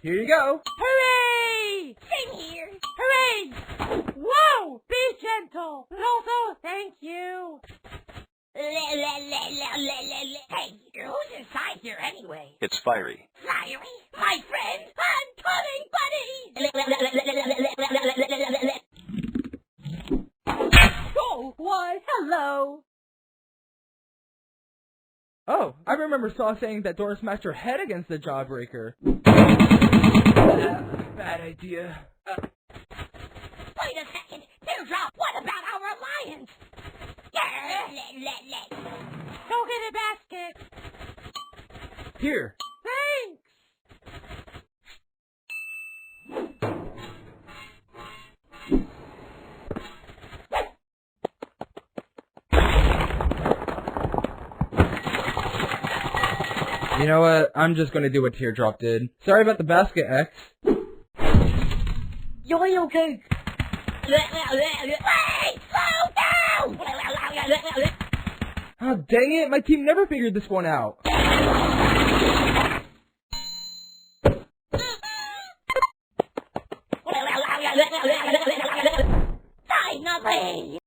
Here you go. Hooray! Same here. Hooray! Whoa! Be gentle, but also thank you. Hey, who's inside here anyway? It's Fiery. Fiery? My friend? I'm coming, buddy! Oh, why, hello! Oh, I remember Saw saying that Dora smashed her head against the jawbreaker. Bad idea. Wait a second! Dewdrop, what about our alliance? Go get a basket! Here. Thanks! You know what? I'm just gonna do what Teardrop did. Sorry about the basket, X. You're okay. Wait! Slow down! Oh, dang it! My team never figured this one out. Finally!